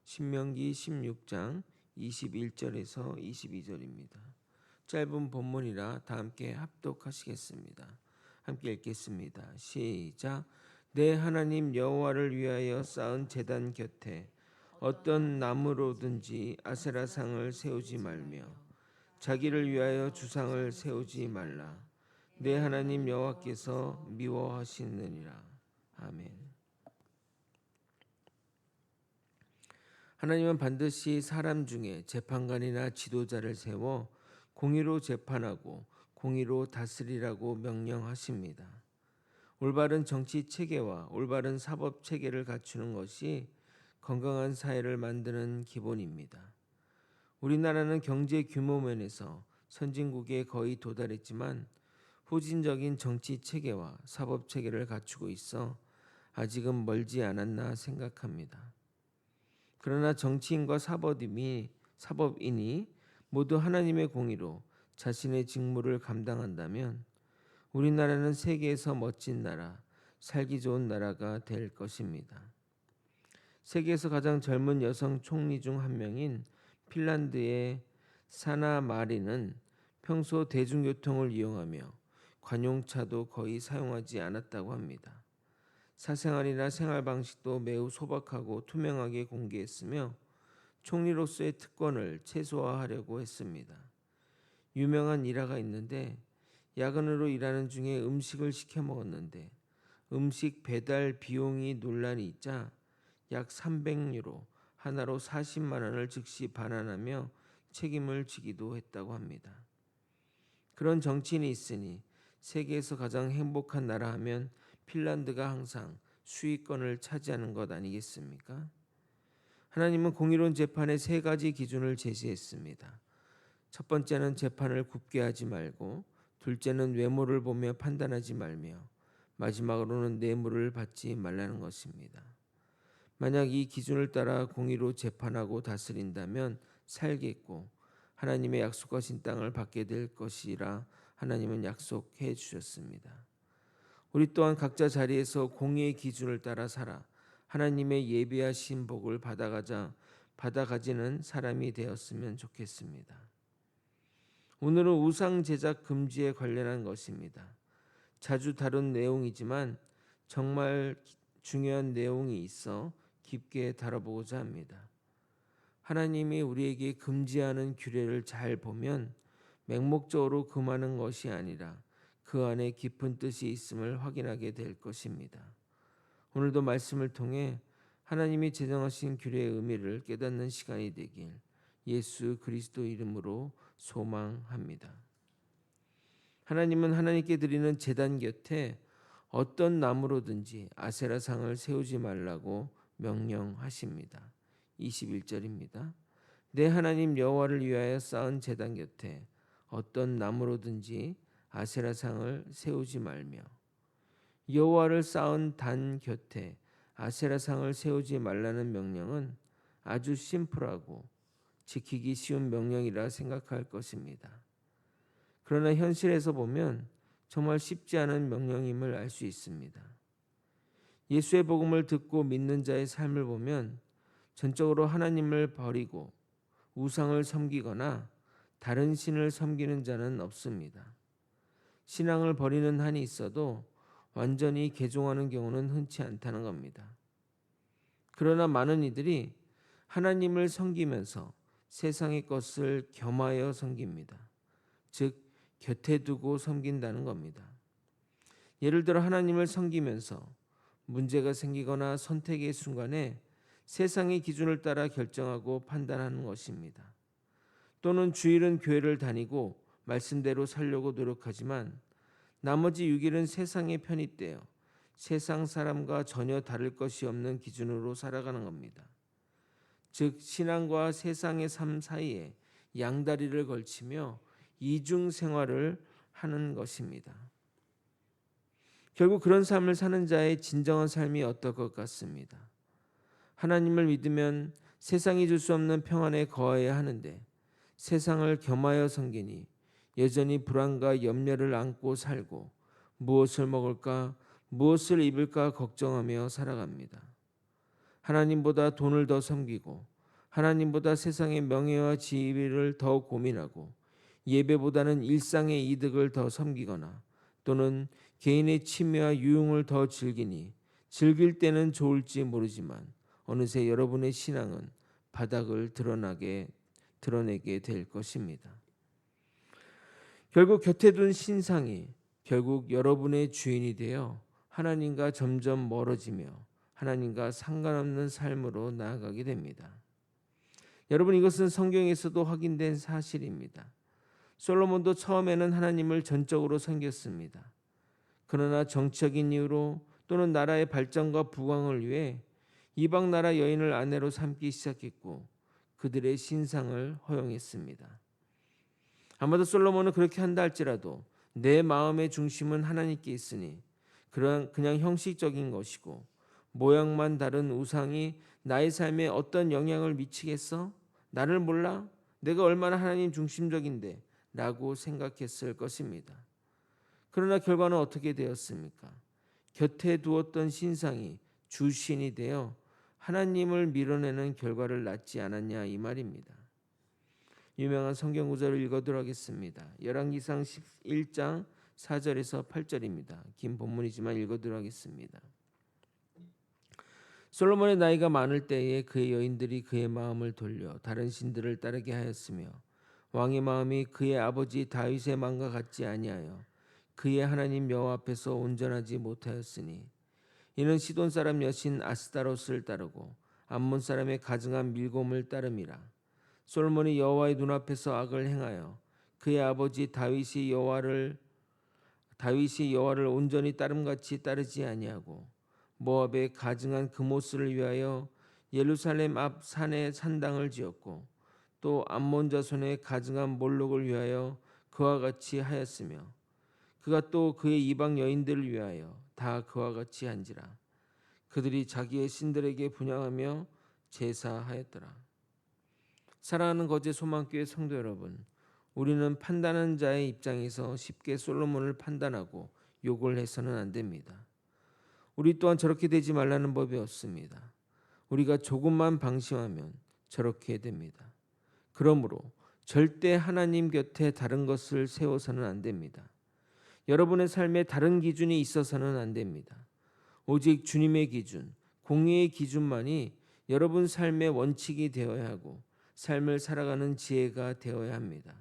신명기 16장 21절에서 22절입니다. 짧은 본문이라 다 함께 합독하시겠습니다. 함께 읽겠습니다. 시작. 내 하나님 여호와를 위하여 쌓은 제단 곁에 어떤 나무로든지 아세라상을 세우지 말며 자기를 위하여 주상을 세우지 말라. 내 하나님 여호와께서 미워하시느니라. 아멘. 하나님은 반드시 사람 중에 재판관이나 지도자를 세워 공의로 재판하고 공의로 다스리라고 명령하십니다. 올바른 정치 체계와 올바른 사법 체계를 갖추는 것이 건강한 사회를 만드는 기본입니다. 우리나라는 경제 규모 면에서 선진국에 거의 도달했지만 후진적인 정치 체계와 사법 체계를 갖추고 있어 아직은 멀지 않았나 생각합니다. 그러나 정치인과 사법인이 모두 하나님의 공의로 자신의 직무를 감당한다면 우리나라는 세계에서 멋진 나라, 살기 좋은 나라가 될 것입니다. 세계에서 가장 젊은 여성 총리 중 한 명인 핀란드의 사나 마린은 평소 대중교통을 이용하며 관용차도 거의 사용하지 않았다고 합니다. 사생활이나 생활 방식도 매우 소박하고 투명하게 공개했으며 총리로서의 특권을 최소화하려고 했습니다. 유명한 일화가 있는데 야근으로 일하는 중에 음식을 시켜 먹었는데 음식 배달 비용이 논란이 있자 약 300유로, 하나로 40만 원을 즉시 반환하며 책임을 지기도 했다고 합니다. 그런 정치인이 있으니 세계에서 가장 행복한 나라 하면 핀란드가 항상 수위권을 차지하는 것 아니겠습니까? 하나님은 공의로운 재판의 세 가지 기준을 제시했습니다. 첫 번째는 재판을 굽게 하지 말고, 둘째는 외모를 보며 판단하지 말며, 마지막으로는 뇌물을 받지 말라는 것입니다. 만약 이 기준을 따라 공의로 재판하고 다스린다면 살겠고 하나님의 약속하신 땅을 받게 될 것이라 하나님은 약속해 주셨습니다. 우리 또한 각자 자리에서 공의의 기준을 따라 살아 하나님의 예비하신 복을 받아가지는 사람이 되었으면 좋겠습니다. 오늘은 우상 제작 금지에 관련한 것입니다. 자주 다룬 내용이지만 정말 중요한 내용이 있어 깊게 다뤄보고자 합니다. 하나님이 우리에게 금지하는 규례를 잘 보면 맹목적으로 금하는 것이 아니라 그 안에 깊은 뜻이 있음을 확인하게 될 것입니다. 오늘도 말씀을 통해 하나님이 제정하신 규례의 의미를 깨닫는 시간이 되길 예수 그리스도 이름으로 소망합니다. 하나님은 하나님께 드리는 제단 곁에 어떤 나무로든지 아세라상을 세우지 말라고 명령하십니다. 21절입니다. 내 하나님 여호와를 위하여 쌓은 제단 곁에 어떤 나무로든지 아세라상을 세우지 말며, 여호와를 쌓은 단 곁에 아세라상을 세우지 말라는 명령은 아주 심플하고 지키기 쉬운 명령이라 생각할 것입니다. 그러나 현실에서 보면 정말 쉽지 않은 명령임을 알 수 있습니다. 예수의 복음을 듣고 믿는 자의 삶을 보면 전적으로 하나님을 버리고 우상을 섬기거나 다른 신을 섬기는 자는 없습니다. 신앙을 버리는 한이 있어도 완전히 개종하는 경우는 흔치 않다는 겁니다. 그러나 많은 이들이 하나님을 섬기면서 세상의 것을 겸하여 섬깁니다. 즉 곁에 두고 섬긴다는 겁니다. 예를 들어 하나님을 섬기면서 문제가 생기거나 선택의 순간에 세상의 기준을 따라 결정하고 판단하는 것입니다. 또는 주일은 교회를 다니고 말씀대로 살려고 노력하지만 나머지 6일은 세상의 편이 떼어 세상 사람과 전혀 다를 것이 없는 기준으로 살아가는 겁니다. 즉 신앙과 세상의 삶 사이에 양다리를 걸치며 이중 생활을 하는 것입니다. 결국 그런 삶을 사는 자의 진정한 삶이 어떨 것 같습니다. 하나님을 믿으면 세상이 줄 수 없는 평안에 거해야 하는데 세상을 겸하여 섬기니 여전히 불안과 염려를 안고 살고 무엇을 먹을까, 무엇을 입을까 걱정하며 살아갑니다. 하나님보다 돈을 더 섬기고 하나님보다 세상의 명예와 지위를 더 고민하고 예배보다는 일상의 이득을 더 섬기거나 또는 개인의 취미와 유흥을 더 즐기니 즐길 때는 좋을지 모르지만 어느새 여러분의 신앙은 바닥을 드러내게 될 것입니다. 결국 곁에 둔 신상이 결국 여러분의 주인이 되어 하나님과 점점 멀어지며 하나님과 상관없는 삶으로 나아가게 됩니다. 여러분, 이것은 성경에서도 확인된 사실입니다. 솔로몬도 처음에는 하나님을 전적으로 섬겼습니다. 그러나 정치적인 이유로 또는 나라의 발전과 부강을 위해 이방 나라 여인을 아내로 삼기 시작했고 그들의 신상을 허용했습니다. 아마도 솔로몬은 그렇게 한다 할지라도 내 마음의 중심은 하나님께 있으니 그냥 형식적인 것이고 모양만 다른 우상이 나의 삶에 어떤 영향을 미치겠어? 나를 몰라? 내가 얼마나 하나님 중심적인데? 라고 생각했을 것입니다. 그러나 결과는 어떻게 되었습니까? 곁에 두었던 신상이 주신이 되어 하나님을 밀어내는 결과를 낳지 않았냐 이 말입니다. 유명한 성경 구절을 읽어드리도록 하겠습니다. 열왕기상 11장 4절에서 8절입니다. 긴 본문이지만 읽어드리도록 하겠습니다. 솔로몬의 나이가 많을 때에 그의 여인들이 그의 마음을 돌려 다른 신들을 따르게 하였으며 왕의 마음이 그의 아버지 다윗의 마음과 같지 아니하여 그의 하나님 여호와 앞에서 온전하지 못하였으니 이는 시돈 사람 여신 아스타롯을 따르고 암몬 사람의 가증한 밀곰을 따름이라. 솔로몬이 여호와의 눈앞에서 악을 행하여 그의 아버지 다윗이 여호와를 온전히 따름같이 따르지 아니하고 모압의 가증한 그모스를 위하여 예루살렘 앞 산에 산당을 지었고 또 암몬 자손의 가증한 몰록을 위하여 그와 같이 하였으며 그가 또 그의 이방 여인들을 위하여 다 그와 같이 한지라. 그들이 자기의 신들에게 분향하며 제사하였더라. 사랑하는 거제 소망교회 성도 여러분, 우리는 판단하는 자의 입장에서 쉽게 솔로몬을 판단하고 욕을 해서는 안 됩니다. 우리 또한 저렇게 되지 말라는 법이 없습니다. 우리가 조금만 방심하면 저렇게 됩니다. 그러므로 절대 하나님 곁에 다른 것을 세워서는 안 됩니다. 여러분의 삶에 다른 기준이 있어서는 안 됩니다. 오직 주님의 기준, 공의의 기준만이 여러분 삶의 원칙이 되어야 하고 삶을 살아가는 지혜가 되어야 합니다.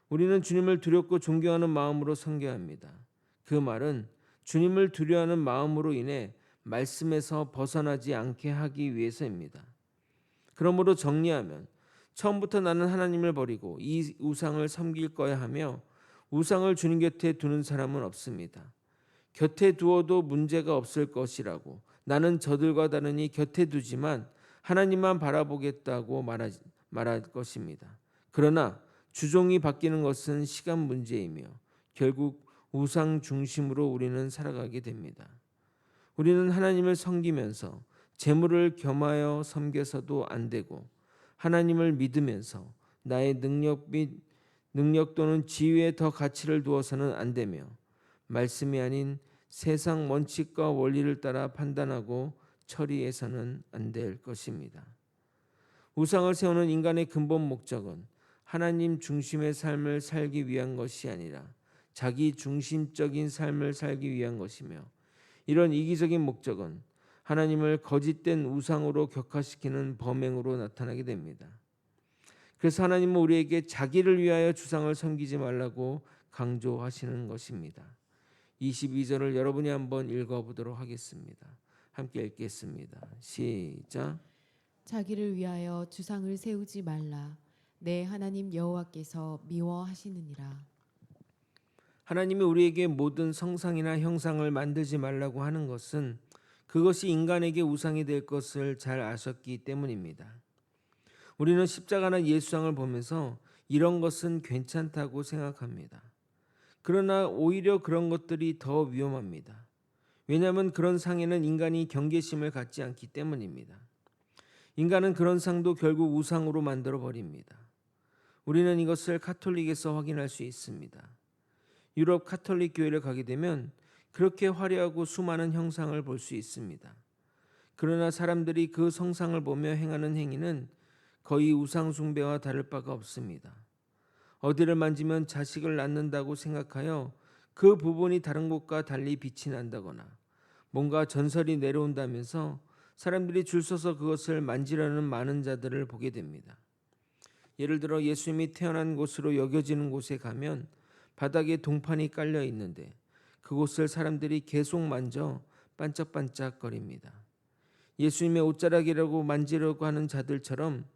우리는 주님을 두렵고 존경하는 마음으로 섬겨야 합니다. 그 말은 주님을 두려워하는 마음으로 인해 말씀에서 벗어나지 않게 하기 위해서입니다. 그러므로 정리하면 처음부터 나는 하나님을 버리고 이 우상을 섬길 거야 하며 우상을 주님 곁에 두는 사람은 없습니다. 곁에 두어도 문제가 없을 것이라고 나는 저들과 다르니 곁에 두지만 하나님만 바라보겠다고 말할 것입니다. 그러나 주종이 바뀌는 것은 시간 문제이며 결국 우상 중심으로 우리는 살아가게 됩니다. 우리는 하나님을 섬기면서 재물을 겸하여 섬겨서도 안 되고 하나님을 믿으면서 나의 능력 또는 지위에 더 가치를 두어서는 안 되며 말씀이 아닌 세상 원칙과 원리를 따라 판단하고 처리해서는 안 될 것입니다. 우상을 세우는 인간의 근본 목적은 하나님 중심의 삶을 살기 위한 것이 아니라 자기 중심적인 삶을 살기 위한 것이며 이런 이기적인 목적은 하나님을 거짓된 우상으로 격화시키는 범행으로 나타나게 됩니다. 그래서 하나님은 우리에게 자기를 위하여 주상을 섬기지 말라고 강조하시는 것입니다. 22절을 여러분이 한번 읽어보도록 하겠습니다. 함께 읽겠습니다. 시작. 자기를 위하여 주상을 세우지 말라. 내 하나님 여호와께서 미워하시느니라. 하나님이 우리에게 모든 성상이나 형상을 만들지 말라고 하는 것은 그것이 인간에게 우상이 될 것을 잘 아셨기 때문입니다. 우리는 십자가나 예수상을 보면서 이런 것은 괜찮다고 생각합니다. 그러나 오히려 그런 것들이 더 위험합니다. 왜냐하면 그런 상에는 인간이 경계심을 갖지 않기 때문입니다. 인간은 그런 상도 결국 우상으로 만들어 버립니다. 우리는 이것을 카톨릭에서 확인할 수 있습니다. 유럽 카톨릭 교회를 가게 되면 그렇게 화려하고 수많은 형상을 볼 수 있습니다. 그러나 사람들이 그 성상을 보며 행하는 행위는 거의 우상 숭배와 다를 바가 없습니다. 어디를 만지면 자식을 낳는다고 생각하여 그 부분이 다른 곳과 달리 빛이 난다거나 뭔가 전설이 내려온다면서 사람들이 줄 서서 그것을 만지려는 많은 자들을 보게 됩니다. 예를 들어 예수님이 태어난 곳으로 여겨지는 곳에 가면 바닥에 동판이 깔려 있는데 그곳을 사람들이 계속 만져 반짝반짝거립니다. 예수님의 옷자락이라고 만지려고 하는 자들처럼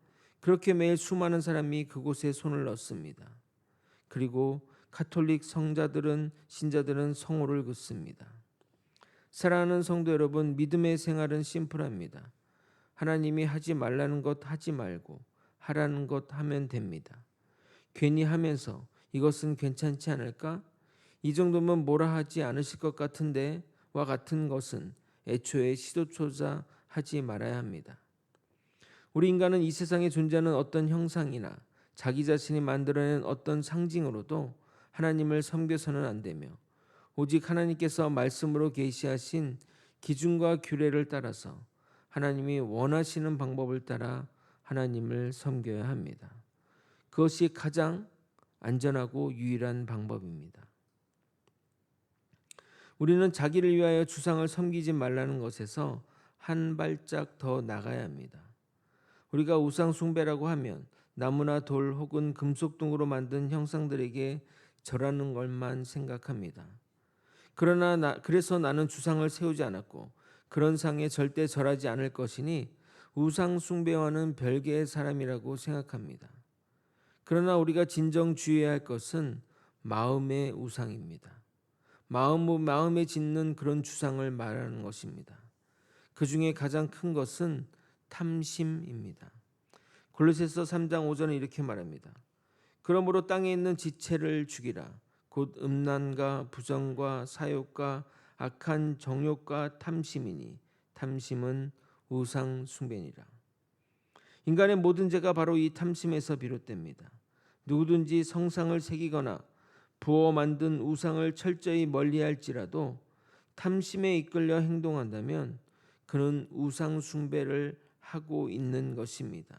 그렇게 매일 수많은 사람이 그곳에 손을 넣습니다. 그리고 가톨릭 신자들은 성호를 긋습니다. 사랑하는 성도 여러분, 믿음의 생활은 심플합니다. 하나님이 하지 말라는 것 하지 말고 하라는 것 하면 됩니다. 괜히 하면서 이것은 괜찮지 않을까? 이 정도면 뭐라 하지 않으실 것 같은데 와 같은 것은 애초에 시도조차 하지 말아야 합니다. 우리 인간은 이 세상에 존재하는 어떤 형상이나 자기 자신이 만들어낸 어떤 상징으로도 하나님을 섬겨서는 안 되며 오직 하나님께서 말씀으로 계시하신 기준과 규례를 따라서 하나님이 원하시는 방법을 따라 하나님을 섬겨야 합니다. 그것이 가장 안전하고 유일한 방법입니다. 우리는 자기를 위하여 주상을 섬기지 말라는 것에서 한 발짝 더 나가야 합니다. 우리가 우상 숭배라고 하면 나무나 돌 혹은 금속 등으로 만든 형상들에게 절하는 것만 생각합니다. 그래서 나는 주상을 세우지 않았고 그런 상에 절대 절하지 않을 것이니 우상 숭배와는 별개의 사람이라고 생각합니다. 그러나 우리가 진정 주의해야 할 것은 마음의 우상입니다. 마음에 짓는 그런 주상을 말하는 것입니다. 그 중에 가장 큰 것은 탐심입니다. 골로새서 3장 5절은 이렇게 말합니다. 그러므로 땅에 있는 지체를 죽이라. 곧 음란과 부정과 사욕과 악한 정욕과 탐심이니 탐심은 우상 숭배니라. 인간의 모든 죄가 바로 이 탐심에서 비롯됩니다. 누구든지 성상을 새기거나 부어 만든 우상을 철저히 멀리할지라도 탐심에 이끌려 행동한다면 그는 우상 숭배를 하고 있는 것입니다.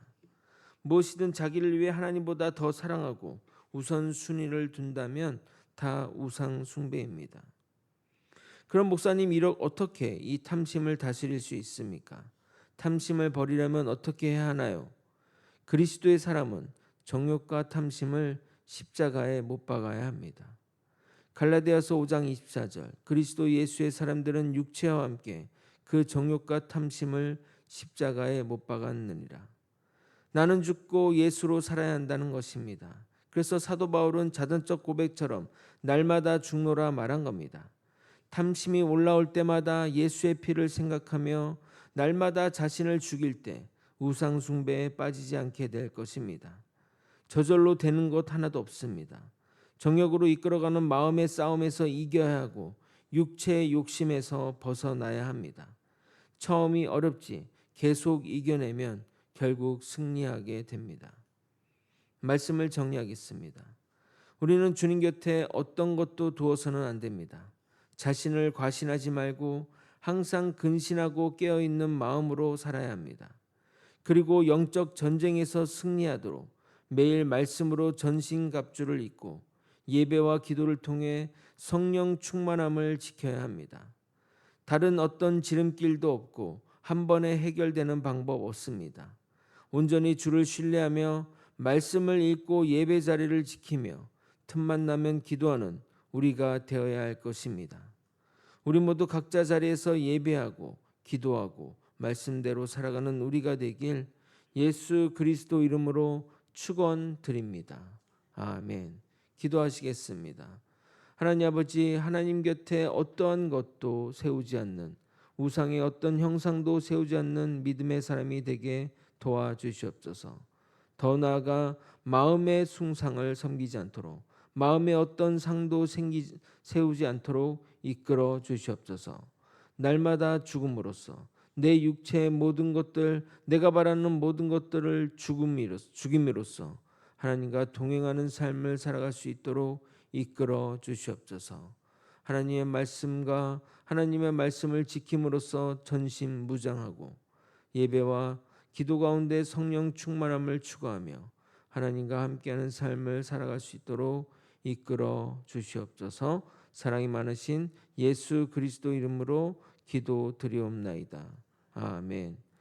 무엇이든 자기를 위해 하나님보다 더 사랑하고 우선순위를 둔다면 다 우상 숭배입니다. 그럼 목사님 어떻게 이 탐심을 다스릴 수 있습니까? 탐심을 버리려면 어떻게 해야 하나요? 그리스도의 사람은 정욕과 탐심을 십자가에 못 박아야 합니다. 갈라디아서 5장 24절 그리스도 예수의 사람들은 육체와 함께 그 정욕과 탐심을 십자가에 못 박았느니라. 나는 죽고 예수로 살아야 한다는 것입니다. 그래서 사도 바울은 자전적 고백처럼 날마다 죽노라 말한 겁니다. 탐심이 올라올 때마다 예수의 피를 생각하며 날마다 자신을 죽일 때 우상 숭배에 빠지지 않게 될 것입니다. 저절로 되는 것 하나도 없습니다. 정욕으로 이끌어가는 마음의 싸움에서 이겨야 하고 육체의 욕심에서 벗어나야 합니다. 처음이 어렵지 계속 이겨내면 결국 승리하게 됩니다. 말씀을 정리하겠습니다. 우리는 주님 곁에 어떤 것도 두어서는 안 됩니다. 자신을 과신하지 말고 항상 근신하고 깨어있는 마음으로 살아야 합니다. 그리고 영적 전쟁에서 승리하도록 매일 말씀으로 전신갑주를 입고 예배와 기도를 통해 성령 충만함을 지켜야 합니다. 다른 어떤 지름길도 없고 한 번에 해결되는 방법 없습니다. 온전히 주를 신뢰하며 말씀을 읽고 예배 자리를 지키며 틈만 나면 기도하는 우리가 되어야 할 것입니다. 우리 모두 각자 자리에서 예배하고 기도하고 말씀대로 살아가는 우리가 되길 예수 그리스도 이름으로 축원드립니다. 아멘. 기도하시겠습니다. 하나님 아버지, 하나님 곁에 어떠한 것도 세우지 않는, 우상의 어떤 형상도 세우지 않는 믿음의 사람이 되게 도와주시옵소서. 더 나아가 마음의 숭상을 섬기지 않도록, 마음의 어떤 상도 세우지 않도록 이끌어 주시옵소서. 날마다 죽음으로써 내 육체의 모든 것들, 내가 바라는 모든 것들을 죽임으로써 하나님과 동행하는 삶을 살아갈 수 있도록 이끌어 주시옵소서. 하나님의 말씀과 하나님의 말씀을 지킴으로써 전심무장하고 예배와 기도 가운데 성령 충만함을 추구하며 하나님과 함께하는 삶을 살아갈 수 있도록 이끌어 주시옵소서. 사랑이 많으신 예수 그리스도 이름으로 기도드리옵나이다. 아멘.